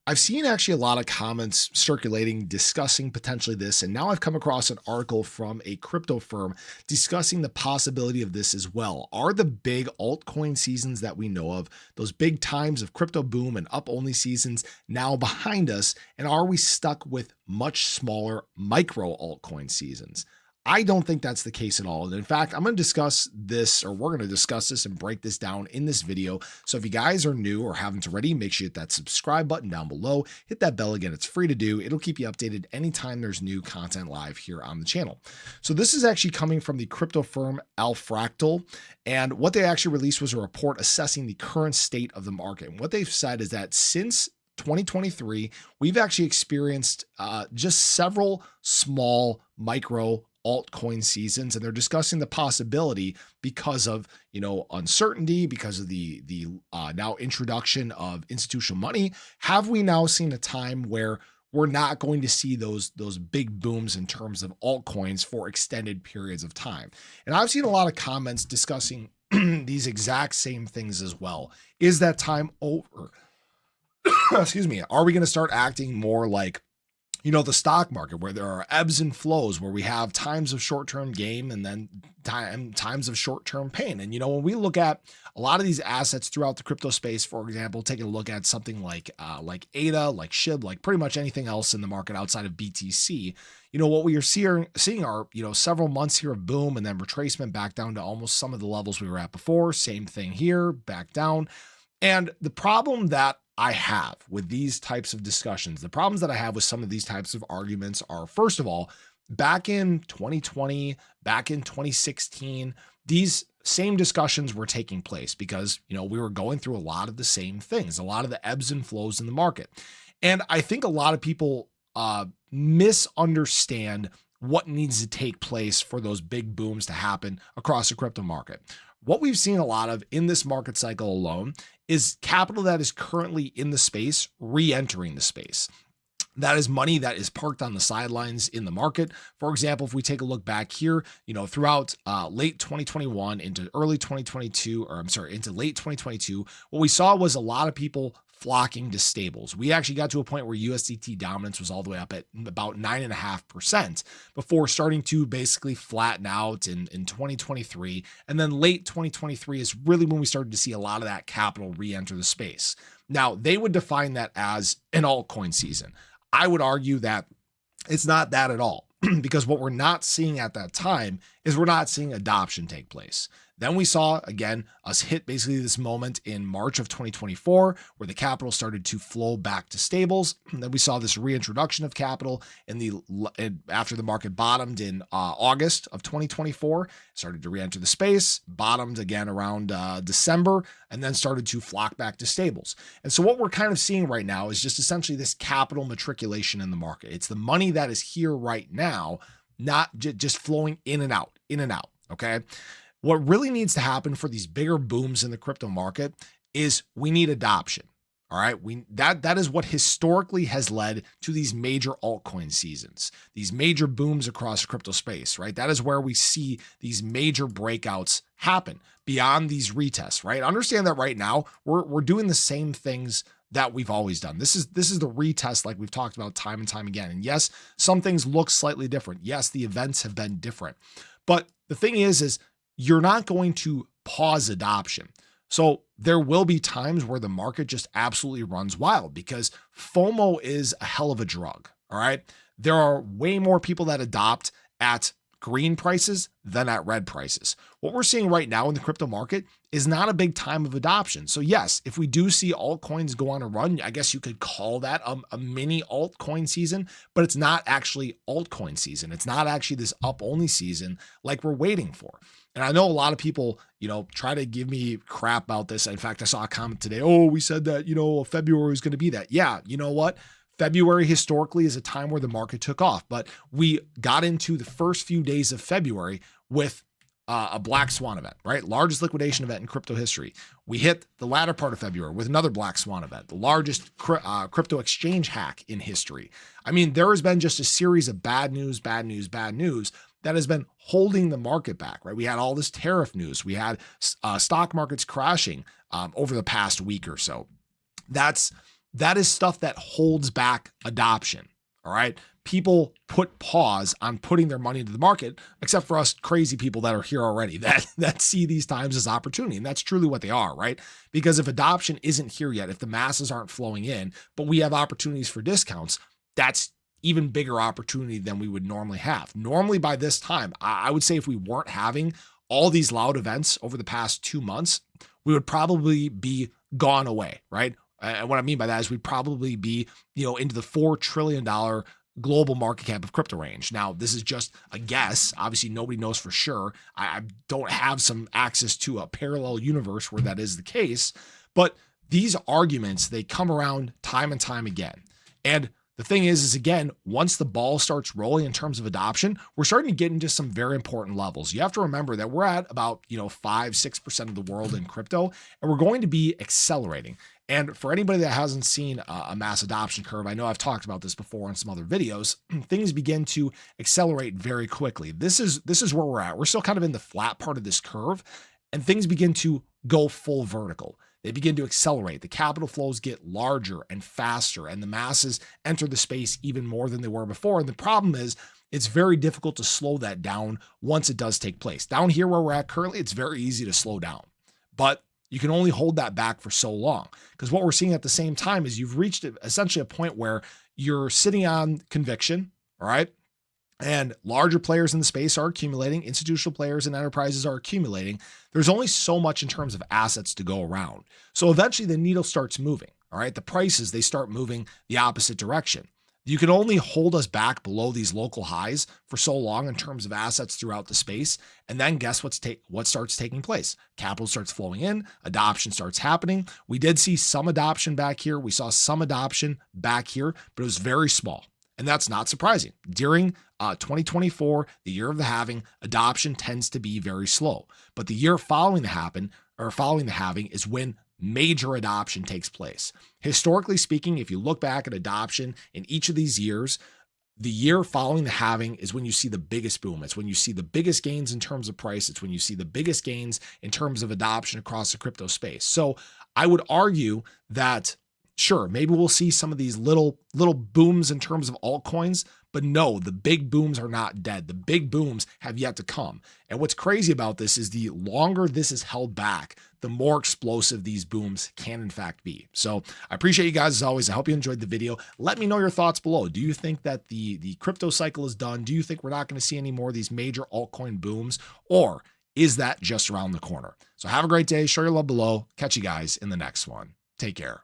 I've seen actually a lot of comments circulating discussing potentially this, and now I've come across an article from a crypto firm discussing the possibility of this as well. Are the big altcoin seasons that we know of, those big times of crypto boom and up only seasons, now behind us? And are we stuck with much smaller micro altcoin seasons? I don't think that's the case at all. And in fact, I'm going to discuss this, or we're going to discuss this and break this down in this video. So if you guys are new or haven't already, make sure you hit that subscribe button down below, hit that bell again. It's free to do. It'll keep you updated anytime there's new content live here on the channel. So this is actually coming from the crypto firm Alfractal. And what they actually released was a report assessing the current state of the market. And what they've said is that since 2023, we've actually experienced just several small micro altcoin seasons, and they're discussing the possibility because of uncertainty, because of the now introduction of institutional money. Have we now seen a time where we're not going to see those big booms in terms of altcoins for extended periods of time? And I've seen a lot of comments discussing these exact same things as well. Is that time over? Excuse me. Are we going to start acting more like the stock market, where there are ebbs and flows, where we have times of short-term gain and then times of short-term pain? And, when we look at a lot of these assets throughout the crypto space, for example, taking a look at something like ADA, like SHIB, like pretty much anything else in the market outside of BTC, what we are seeing are, several months here of boom and then retracement back down to almost some of the levels we were at before. Same thing here, back down. And the problem that I have with these types of discussions, the problems that I have with some of these types of arguments are, first of all, back in 2020, back in 2016, these same discussions were taking place because, we were going through a lot of the same things, a lot of the ebbs and flows in the market. And I think a lot of people misunderstand what needs to take place for those big booms to happen across the crypto market. What we've seen a lot of in this market cycle alone is capital that is currently in the space re-entering the space. That is money that is parked on the sidelines in the market. For example, if we take a look back here, throughout late 2021 into early 2022, into late 2022, what we saw was a lot of people flocking to stables. We actually got to a point where USDT dominance was all the way up at about 9.5% before starting to basically flatten out in 2023. And then late 2023 is really when we started to see a lot of that capital re-enter the space. Now, they would define that as an altcoin season. I would argue that it's not that at all, because what we're not seeing at that time is we're not seeing adoption take place. Then we saw, again, us hit basically this moment in March of 2024 where the capital started to flow back to stables. And then we saw this reintroduction of capital after the market bottomed in August of 2024, started to re-enter the space, bottomed again around December, and then started to flock back to stables. And so what we're kind of seeing right now is just essentially this capital matriculation in the market. It's the money that is here right now, not just flowing in and out, okay? What really needs to happen for these bigger booms in the crypto market is we need adoption. All right. That is what historically has led to these major altcoin seasons, these major booms across the crypto space, right? That is where we see these major breakouts happen beyond these retests, right? Understand that right now we're doing the same things that we've always done. This is the retest, like we've talked about time and time again. And yes, some things look slightly different. Yes, the events have been different, but the thing is you're not going to pause adoption. So there will be times where the market just absolutely runs wild because FOMO is a hell of a drug. All right. There are way more people that adopt at green prices than at red prices. What we're seeing right now in the crypto market is not a big time of adoption. So yes, if we do see altcoins go on a run, I guess you could call that a mini altcoin season, but it's not actually altcoin season. It's not actually this up only season like we're waiting for. And I know a lot of people, try to give me crap about this. In fact, I saw a comment today. Oh, we said that, February was going to be that. Yeah. You know what? February historically is a time where the market took off, but we got into the first few days of February with a black swan event, right? Largest liquidation event in crypto history. We hit the latter part of February with another black swan event, the largest crypto exchange hack in history. I mean, there has been just a series of bad news that has been holding the market back, right? We had all this tariff news. We had stock markets crashing over the past week or so. That's that is stuff that holds back adoption. All right. People put pause on putting their money into the market, except for us crazy people that are here already that see these times as opportunity. And that's truly what they are, right? Because if adoption isn't here yet, if the masses aren't flowing in, but we have opportunities for discounts, that's even bigger opportunity than we would normally have. Normally by this time, I would say if we weren't having all these loud events over the past 2 months, we would probably be gone away, right? And what I mean by that is we'd probably be, into the $4 trillion global market cap of crypto range. Now, this is just a guess. Obviously, nobody knows for sure. I don't have some access to a parallel universe where that is the case, but these arguments, they come around time and time again. And the thing is again, once the ball starts rolling in terms of adoption, we're starting to get into some very important levels. You have to remember that we're at about, 5-6% of the world in crypto, and we're going to be accelerating. And for anybody that hasn't seen a mass adoption curve, I know I've talked about this before in some other videos, things begin to accelerate very quickly. This is where we're at. We're still kind of in the flat part of this curve, and things begin to go full vertical. They begin to accelerate. The capital flows get larger and faster, and the masses enter the space even more than they were before. And the problem is it's very difficult to slow that down once it does take place. Down here where we're at currently, it's very easy to slow down, but you can only hold that back for so long, because what we're seeing at the same time is you've reached essentially a point where you're sitting on conviction, all right? And larger players in the space are accumulating, institutional players and enterprises are accumulating. There's only so much in terms of assets to go around. So eventually the needle starts moving, all right? The prices, they start moving the opposite direction. You can only hold us back below these local highs for so long in terms of assets throughout the space. And then guess what starts taking place? Capital starts flowing in, adoption starts happening. We did see some adoption back here. We saw some adoption back here, but it was very small. And that's not surprising. During 2024, the year of the halving, adoption tends to be very slow. But the year following the halving is when major adoption takes place. Historically speaking, if you look back at adoption in each of these years, the year following the halving is when you see the biggest boom. It's when you see the biggest gains in terms of price. It's when you see the biggest gains in terms of adoption across the crypto space. So I would argue that sure, maybe we'll see some of these little booms in terms of altcoins, but no, the big booms are not dead. The big booms have yet to come. And what's crazy about this is the longer this is held back, the more explosive these booms can in fact be. So I appreciate you guys as always. I hope you enjoyed the video. Let me know your thoughts below. Do you think that the crypto cycle is done? Do you think we're not going to see any more of these major altcoin booms, or is that just around the corner? So have a great day. Show your love below. Catch you guys in the next one. Take care.